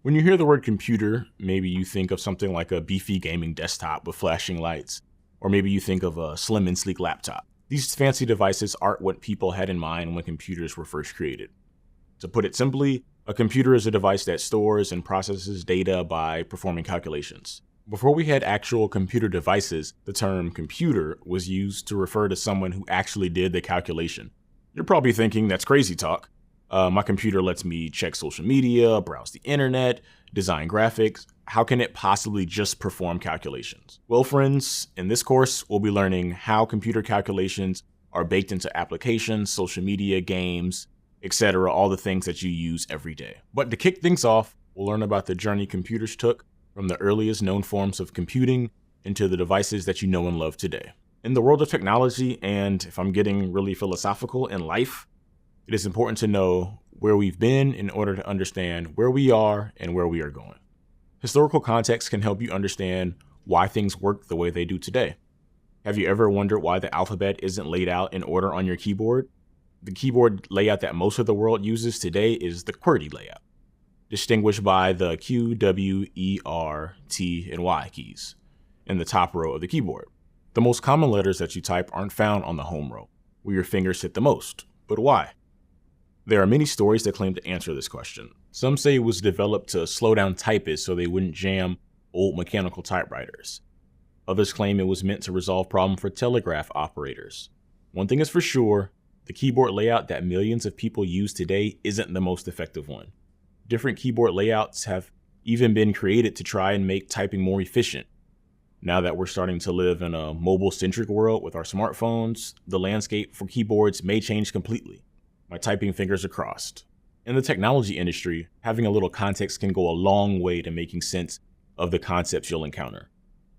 When you hear the word computer, maybe you think of something like a beefy gaming desktop with flashing lights, or maybe you think of a slim and sleek laptop. These fancy devices aren't what people had in mind when computers were first created. To put it simply, a computer is a device that stores and processes data by performing calculations. Before we had actual computer devices, the term computer was used to refer to someone who actually did the calculation. You're probably thinking that's crazy talk. My computer lets me check social media, browse the internet, design graphics. How can it possibly just perform calculations? Well, friends, in this course, we'll be learning how computer calculations are baked into applications, social media, games, etc., all the things that you use every day. But to kick things off, we'll learn about the journey computers took from the earliest known forms of computing into the devices that you know and love today. In the world of technology, and if I'm getting really philosophical in life, it is important to know where we've been in order to understand where we are and where we are going. Historical context can help you understand why things work the way they do today. Have you ever wondered why the alphabet isn't laid out in order on your keyboard? The keyboard layout that most of the world uses today is the QWERTY layout, distinguished by the Q, W, E, R, T, and Y keys in the top row of the keyboard. The most common letters that you type aren't found on the home row, where your fingers hit the most. But why? There are many stories that claim to answer this question. Some say it was developed to slow down typists so they wouldn't jam old mechanical typewriters. Others claim it was meant to resolve problems for telegraph operators. One thing is for sure, the keyboard layout that millions of people use today isn't the most effective one. Different keyboard layouts have even been created to try and make typing more efficient. Now that we're starting to live in a mobile-centric world with our smartphones, the landscape for keyboards may change completely. My typing fingers are crossed. In the technology industry, having a little context can go a long way to making sense of the concepts you'll encounter.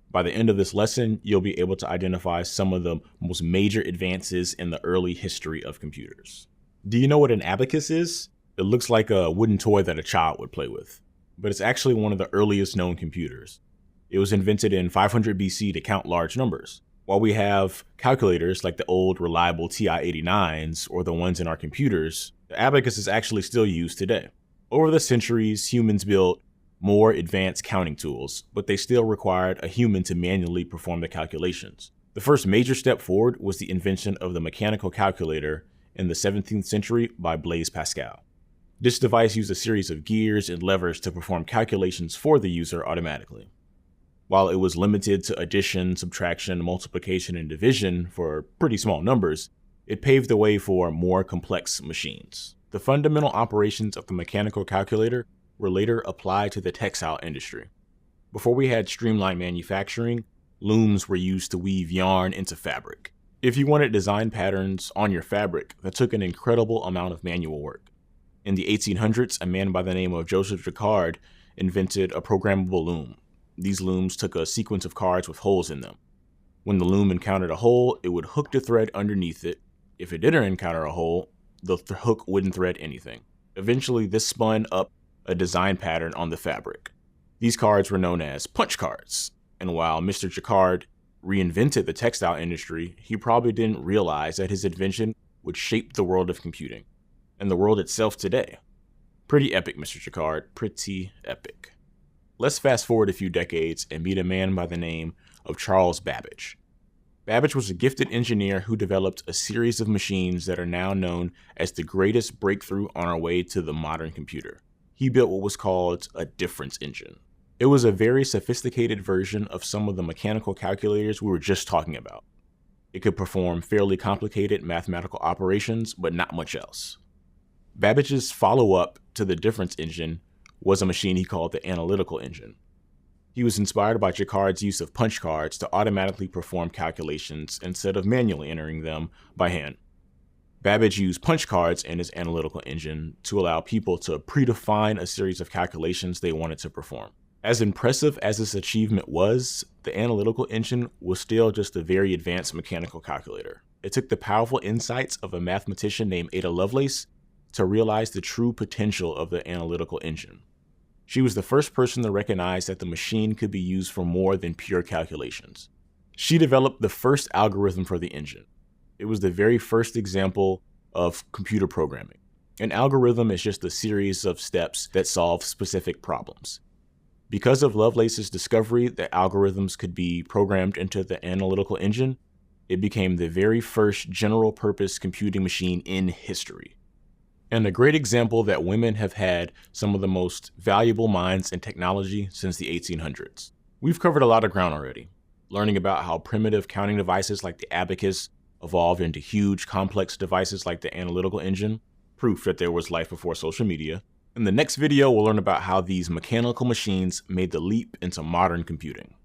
By the end of this lesson, you'll be able to identify some of the most major advances in the early history of computers. Do you know what an abacus is? It looks like a wooden toy that a child would play with, but it's actually one of the earliest known computers. It was invented in 500 BC to count large numbers. While we have calculators like the old reliable TI-89s or the ones in our computers, the abacus is actually still used today. Over the centuries, humans built more advanced counting tools, but they still required a human to manually perform the calculations. The first major step forward was the invention of the mechanical calculator in the 17th century by Blaise Pascal. This device used a series of gears and levers to perform calculations for the user automatically. While it was limited to addition, subtraction, multiplication, and division for pretty small numbers, it paved the way for more complex machines. The fundamental operations of the mechanical calculator were later applied to the textile industry. Before we had streamlined manufacturing, looms were used to weave yarn into fabric. If you wanted design patterns on your fabric, that took an incredible amount of manual work. In the 1800s, a man by the name of Joseph Jacquard invented a programmable loom. These looms took a sequence of cards with holes in them. When the loom encountered a hole, it would hook the thread underneath it. If it didn't encounter a hole, the hook wouldn't thread anything. Eventually, this spun up a design pattern on the fabric. These cards were known as punch cards. And while Mr. Jacquard reinvented the textile industry, he probably didn't realize that his invention would shape the world of computing and the world itself today. Pretty epic, Mr. Jacquard, pretty epic. Let's fast forward a few decades and meet a man by the name of Charles Babbage. Babbage was a gifted engineer who developed a series of machines that are now known as the greatest breakthrough on our way to the modern computer. He built what was called a difference engine. It was a very sophisticated version of some of the mechanical calculators we were just talking about. It could perform fairly complicated mathematical operations, but not much else. Babbage's follow-up to the difference engine was a machine he called the analytical engine. He was inspired by Jacquard's use of punch cards to automatically perform calculations instead of manually entering them by hand. Babbage used punch cards in his analytical engine to allow people to predefine a series of calculations they wanted to perform. As impressive as this achievement was, the analytical engine was still just a very advanced mechanical calculator. It took the powerful insights of a mathematician named Ada Lovelace to realize the true potential of the analytical engine. She was the first person to recognize that the machine could be used for more than pure calculations. She developed the first algorithm for the engine. It was the very first example of computer programming. An algorithm is just a series of steps that solve specific problems. Because of Lovelace's discovery that algorithms could be programmed into the analytical engine, it became the very first general-purpose computing machine in history. And a great example that women have had some of the most valuable minds in technology since the 1800s. We've covered a lot of ground already, learning about how primitive counting devices like the abacus evolved into huge, complex devices like the analytical engine, proof that there was life before social media. In the next video, we'll learn about how these mechanical machines made the leap into modern computing.